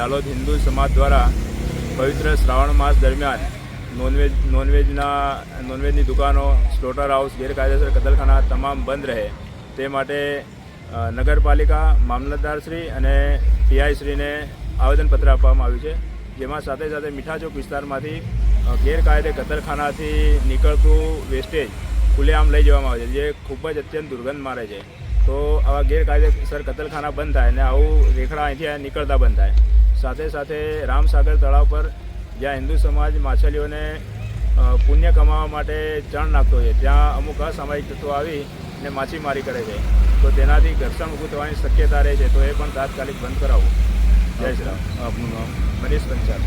જાલોદ હિન્દુ સમાજ દ્વારા પવિત્ર શ્રાવણ માસ દરમિયાન નોનવેજની દુકાનો, સ્લોટર હાઉસ, ગેરકાયદેસર કતલખાના તમામ બંધ રહે તે માટે નગરપાલિકા, મામલતદારશ્રી અને પીઆઈશ્રીને આવેદનપત્ર આપવામાં આવ્યું છે, જેમાં સાથે સાથે મીઠા ચોક વિસ્તારમાંથી ગેરકાયદે કતલખાનાથી નીકળતું વેસ્ટેજ ખુલ્લેઆમ લઈ જવામાં આવે છે, જે ખૂબ જ અત્યંત દુર્ગંધ મારે છે. તો આવા ગેરકાયદેસર કતલખાના બંધ થાય અને આવું રેખડા અહીંથી નીકળતા બંધ થાય. સાથે સાથે રામસાગર તળાવ પર જ્યાં હિન્દુ સમાજ માછલીઓને પુણ્ય કમાવા માટે ચણ નાખતો છે, ત્યાં અમુક અસામાજિક તત્વો આવીને માછીમારી કરે છે, તો તેનાથી ઘર્ષણ ઊભું થવાની શક્યતા રહે છે. તો એ પણ તાત્કાલિક બંધ કરાવવું. જય શ્રી રામ. આપનું નામ? મનીષ પંચાલ.